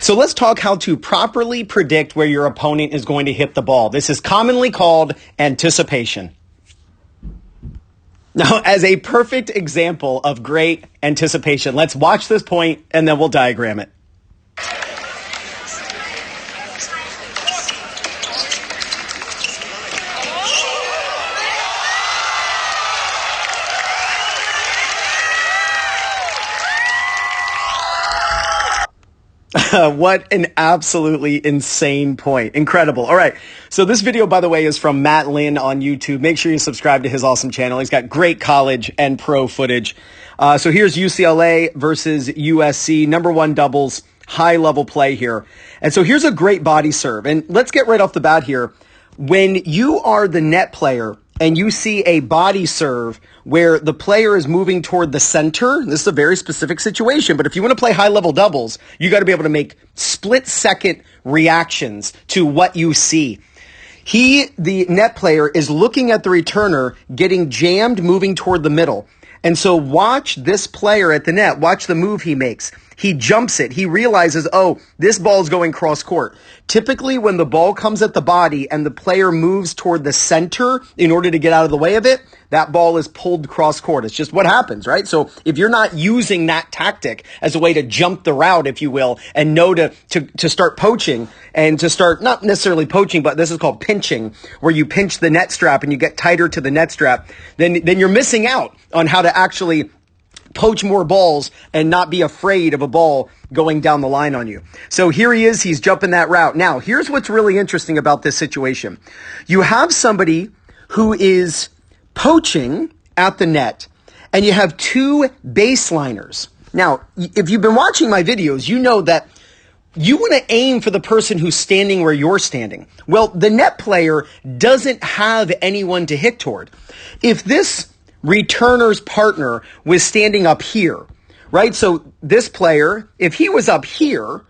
So let's talk how to properly predict where your opponent is going to hit the ball. This is commonly called anticipation. Now, as a perfect example of great anticipation, let's watch this point and then we'll diagram it. What an absolutely insane point. Incredible. All right. So this video, by the way, is from Matt Lynn on YouTube. Make sure you subscribe to his awesome channel. He's got great college and pro footage. So here's UCLA versus USC, number one doubles, high level play here. And so here's a great body serve. And let's get right off the bat here. When you are the net player and you see a body serve where the player is moving toward the center, this is a very specific situation, but if you want to play high-level doubles, you got to be able to make split-second reactions to what you see. The net player, is looking at the returner, getting jammed, moving toward the middle. And so watch this player at the net. Watch the move he makes. He jumps it. He realizes, oh, this ball is going cross court. Typically, when the ball comes at the body and the player moves toward the center in order to get out of the way of it, that ball is pulled cross court. It's just what happens, right? So if you're not using that tactic as a way to jump the route, if you will, and know to start poaching and to start not necessarily poaching, but this is called pinching, where you pinch the net strap and you get tighter to the net strap, then you're missing out on how to actually poach more balls and not be afraid of a ball going down the line on you. So here he is. He's jumping that route. Now, here's what's really interesting about this situation. You have somebody who is poaching at the net, and you have two baseliners. Now, if you've been watching my videos, you know that you want to aim for the person who's standing where you're standing. Well, the net player doesn't have anyone to hit toward. If this returner's partner was standing up here, right? So this player, if he was up here,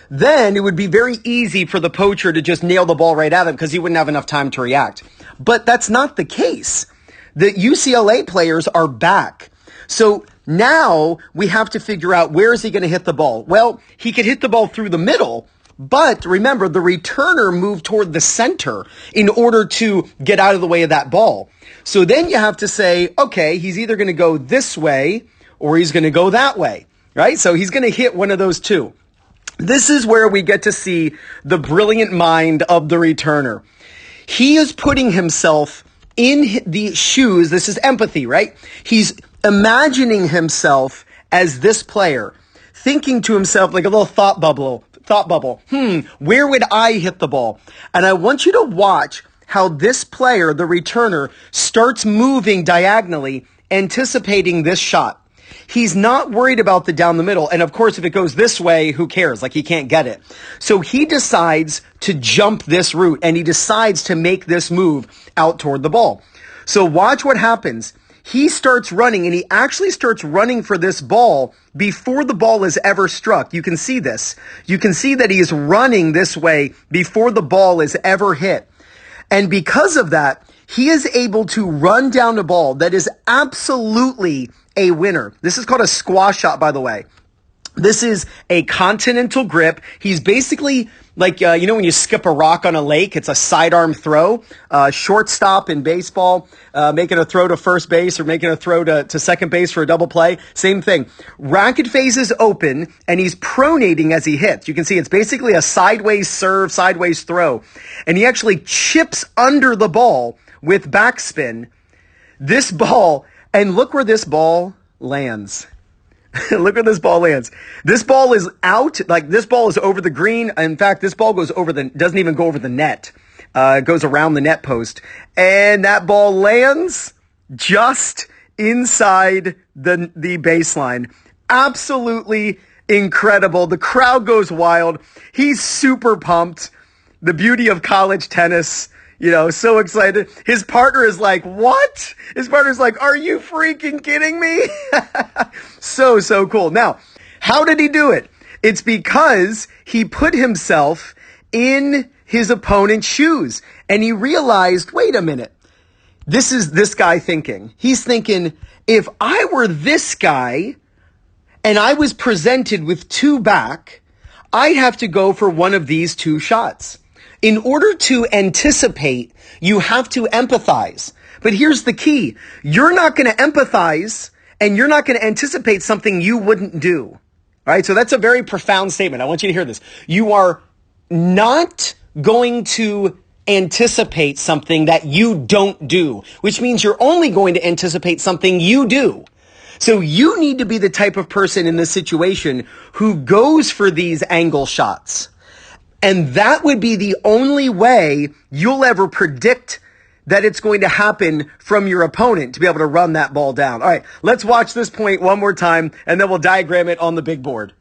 then it would be very easy for the poacher to just nail the ball right at him because he wouldn't have enough time to react. But that's not the case. The UCLA players are back. So now we have to figure out, where is he going to hit the ball? Well, he could hit the ball through the middle, but remember, the returner moved toward the center in order to get out of the way of that ball. So then you have to say, okay, he's either going to go this way or he's going to go that way, right? So he's going to hit one of those two. This is where we get to see the brilliant mind of the returner. He is putting himself in the shoes. This is empathy, right? He's imagining himself as this player, thinking to himself like a little thought bubble, where would I hit the ball? And I want you to watch how this player, the returner, starts moving diagonally, anticipating this shot. He's not worried about the down the middle. And of course, if it goes this way, who cares? Like, he can't get it. So he decides to jump this route, and he decides to make this move out toward the ball. So watch what happens. He starts running, and he actually starts running for this ball before the ball is ever struck. You can see this. You can see that he is running this way before the ball is ever hit. And because of that, he is able to run down a ball that is absolutely a winner. This is called a squash shot, by the way. This is a continental grip. He's basically like, when you skip a rock on a lake, it's a sidearm throw. Shortstop in baseball, making a throw to first base or making a throw to second base for a double play. Same thing. Racket face is open, and he's pronating as he hits. You can see it's basically a sideways serve, sideways throw. And he actually chips under the ball with backspin. This ball, and look where this ball lands. Look where this ball lands. This ball is out. Like, this ball is over the green. In fact, this ball doesn't even go over the net. It goes around the net post. And that ball lands just inside the baseline. Absolutely incredible. The crowd goes wild. He's super pumped. The beauty of college tennis. So excited. His partner is like, what? His partner's like, are you freaking kidding me? So cool. Now, how did he do it? It's because he put himself in his opponent's shoes, and he realized, wait a minute. This is this guy thinking. He's thinking, if I were this guy and I was presented with two back, I have to go for one of these two shots. In order to anticipate, you have to empathize. But here's the key. You're not going to empathize and you're not going to anticipate something you wouldn't do. All right. So that's a very profound statement. I want you to hear this. You are not going to anticipate something that you don't do, which means you're only going to anticipate something you do. So you need to be the type of person in this situation who goes for these angle shots. And that would be the only way you'll ever predict that it's going to happen from your opponent to be able to run that ball down. All right, let's watch this point one more time, and then we'll diagram it on the big board.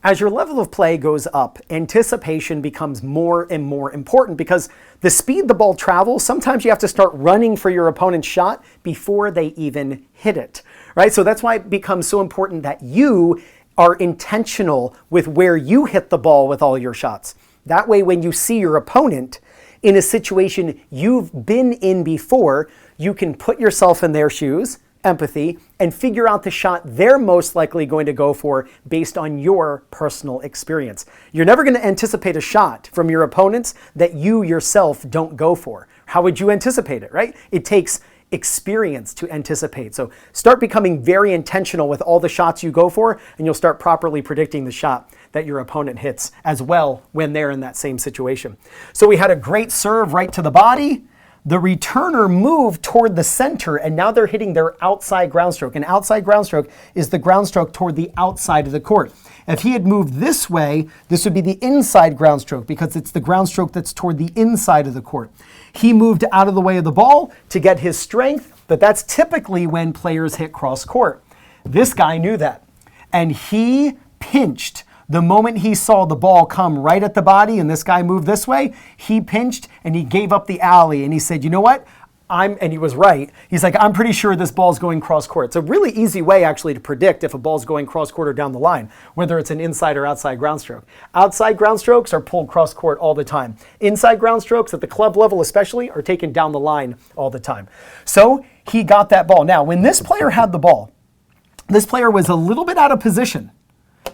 As your level of play goes up, anticipation becomes more and more important because the speed the ball travels, sometimes you have to start running for your opponent's shot before they even hit it, right? So that's why it becomes so important that you are intentional with where you hit the ball with all your shots. That way, when you see your opponent in a situation you've been in before, you can put yourself in their shoes, empathy, and figure out the shot they're most likely going to go for based on your personal experience. You're never going to anticipate a shot from your opponents that you yourself don't go for. How would you anticipate it, right? It takes experience to anticipate. So start becoming very intentional with all the shots you go for, and you'll start properly predicting the shot that your opponent hits as well when they're in that same situation. So we had a great serve right to the body. The returner moved toward the center, and now they're hitting their outside ground stroke. An outside ground stroke is the ground stroke toward the outside of the court. If he had moved this way, this would be the inside ground stroke because it's the ground stroke that's toward the inside of the court. He moved out of the way of the ball to get his strength, but that's typically when players hit cross court. This guy knew that, and he pinched. The moment he saw the ball come right at the body and this guy moved this way, he pinched and he gave up the alley and he said, you know what? And he was right. He's like, I'm pretty sure this ball's going cross court. It's a really easy way actually to predict if a ball's going cross court or down the line, whether it's an inside or outside ground stroke. Outside ground strokes are pulled cross court all the time. Inside ground strokes at the club level especially are taken down the line all the time. So he got that ball. Now, when this player had the ball, this player was a little bit out of position.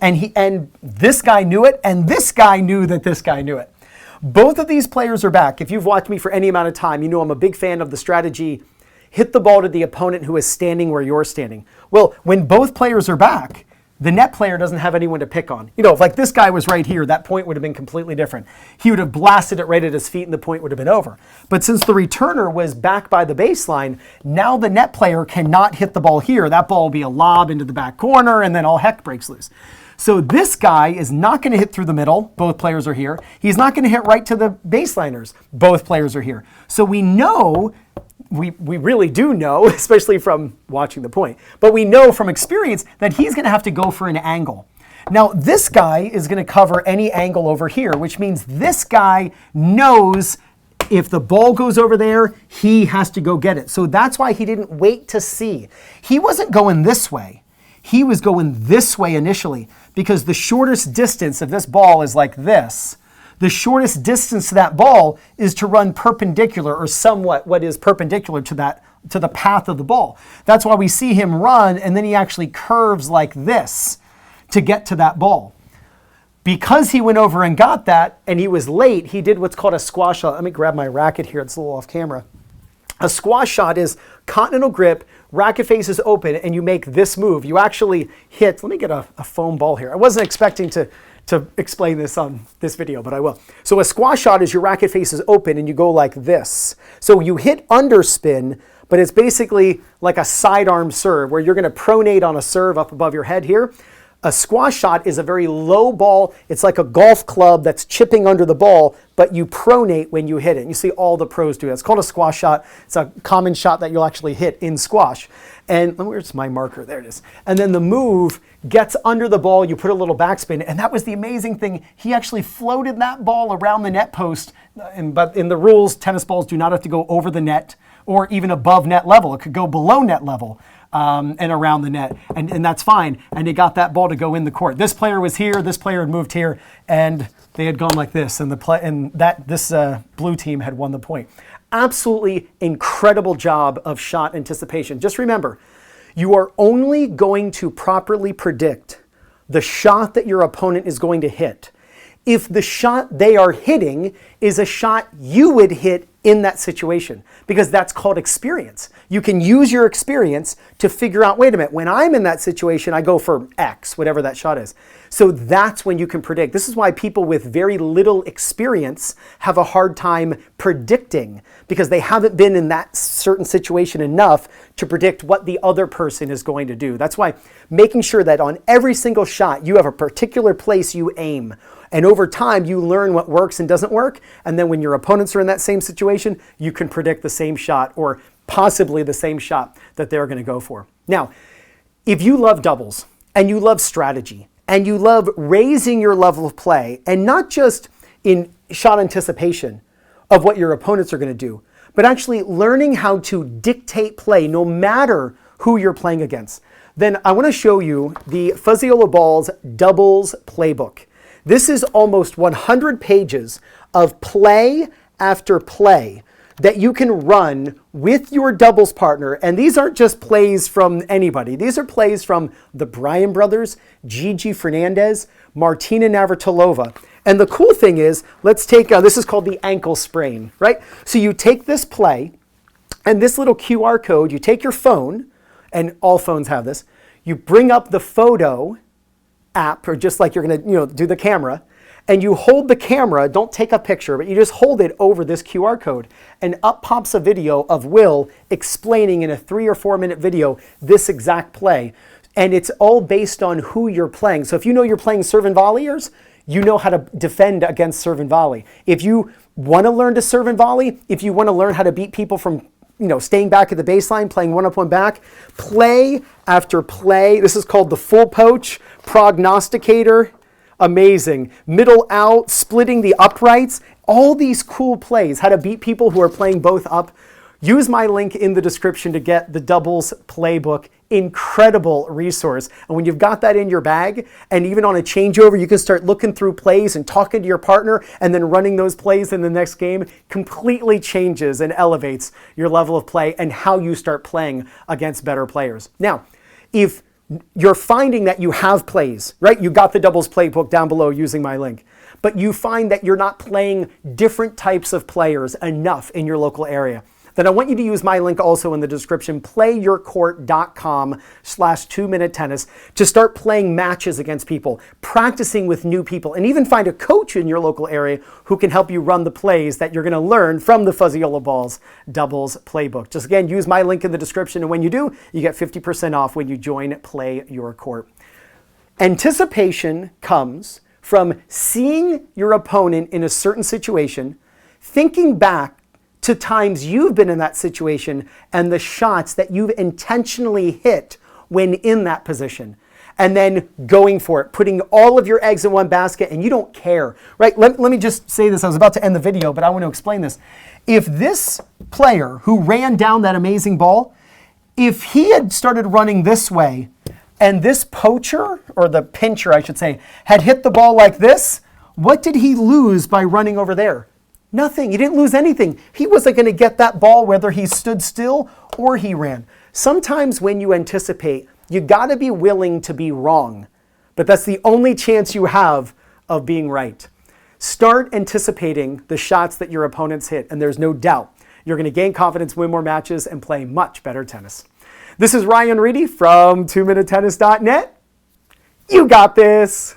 And this guy knew it, and this guy knew that this guy knew it. Both of these players are back. If you've watched me for any amount of time, you know I'm a big fan of the strategy, hit the ball to the opponent who is standing where you're standing. Well, when both players are back, the net player doesn't have anyone to pick on. You know, if like this guy was right here, that point would have been completely different. He would have blasted it right at his feet and the point would have been over. But since the returner was back by the baseline, now the net player cannot hit the ball here. That ball will be a lob into the back corner and then all heck breaks loose. So this guy is not going to hit through the middle. Both players are here. He's not going to hit right to the baseliners. Both players are here. So we know, we really do know, especially from watching the point, but we know from experience that he's going to have to go for an angle. Now this guy is going to cover any angle over here, which means this guy knows if the ball goes over there, he has to go get it. So that's why he didn't wait to see. He wasn't going this way. He was going this way initially because the shortest distance of this ball is like this. The shortest distance to that ball is to run perpendicular or somewhat what is perpendicular to the path of the ball. That's why we see him run and then he actually curves like this to get to that ball. Because he went over and got that and he was late, he did what's called a squash shot. Let me grab my racket here. It's a little off camera. A squash shot is continental grip, racket face is open, and you make this move. You actually hit, let me get a foam ball here. I wasn't expecting to explain this on this video, but I will. So a squash shot is your racket face is open and you go like this. So you hit underspin, but it's basically like a sidearm serve where you're going to pronate on a serve up above your head here. A squash shot is a very low ball. It's like a golf club that's chipping under the ball, but you pronate when you hit it. And you see all the pros do it. It's called a squash shot. It's a common shot that you'll actually hit in squash. And where's my marker? There it is. And then the move gets under the ball. You put a little backspin. And that was the amazing thing. He actually floated that ball around the net post. But in the rules, tennis balls do not have to go over the net or even above net level. It could go below net level. and around the net, and that's fine. And they got that ball to go in the court. This player was here, this player had moved here, and they had gone like this, and this blue team had won the point. Absolutely incredible job of shot anticipation. Just remember, you are only going to properly predict the shot that your opponent is going to hit if the shot they are hitting is a shot you would hit in that situation, because that's called experience. You can use your experience to figure out, wait a minute, when I'm in that situation, I go for X, whatever that shot is. So that's when you can predict. This is why people with very little experience have a hard time predicting, because they haven't been in that certain situation enough to predict what the other person is going to do. That's why making sure that on every single shot, you have a particular place you aim. And over time, you learn what works and doesn't work. And then when your opponents are in that same situation, you can predict the same shot, or possibly the same shot that they're going to go for. Now, if you love doubles and you love strategy and you love raising your level of play, and not just in shot anticipation of what your opponents are going to do, but actually learning how to dictate play no matter who you're playing against, then I want to show you the Fuzziola Balls Doubles Playbook. This is almost 100 pages of play after play that you can run with your doubles partner. And these aren't just plays from anybody. These are plays from the Bryan brothers, Gigi Fernandez, Martina Navratilova. And the cool thing is, let's take, this is called the ankle sprain, right? So you take this play and this little QR code, you take your phone, and all phones have this, you bring up the photo app, or just like you're going to do the camera, and you hold the camera, don't take a picture, but you just hold it over this QR code, and up pops a video of Will explaining in a 3 or 4 minute video this exact play. And it's all based on who you're playing. So if you know you're playing serve and volleyers, you know how to defend against serve and volley. If you want to learn to serve and volley, if you want to learn how to beat people from staying back at the baseline, playing one up, one back, play after play. This is called the full poach, prognosticator, amazing. Middle out, splitting the uprights, all these cool plays, how to beat people who are playing both up. Use my link in the description to get the Doubles Playbook. Incredible resource. And when you've got that in your bag, and even on a changeover, you can start looking through plays and talking to your partner, and then running those plays in the next game. Completely changes and elevates your level of play and how you start playing against better players. Now, if you're finding that you have plays, right? You got the Doubles Playbook down below using my link, but you find that you're not playing different types of players enough in your local area, then I want you to use my link also in the description, playyourcourt.com/2minutetennis, to start playing matches against people, practicing with new people, and even find a coach in your local area who can help you run the plays that you're going to learn from the Fuzziola Balls Doubles Playbook. Just again, use my link in the description, and when you do, you get 50% off when you join Play Your Court. Anticipation comes from seeing your opponent in a certain situation, thinking back to times you've been in that situation and the shots that you've intentionally hit when in that position, and then going for it, putting all of your eggs in one basket, and you don't care, right? Let me just say this. I was about to end the video, but I want to explain this. If this player who ran down that amazing ball, if he had started running this way, and this poacher, or the pincher I should say, had hit the ball like this, what did he lose by running over there? Nothing. He didn't lose anything. He wasn't going to get that ball whether he stood still or he ran. Sometimes when you anticipate, you got to be willing to be wrong. But that's the only chance you have of being right. Start anticipating the shots that your opponents hit, and there's no doubt you're going to gain confidence, win more matches, and play much better tennis. This is Ryan Reedy from 2minutetennis.net. You got this.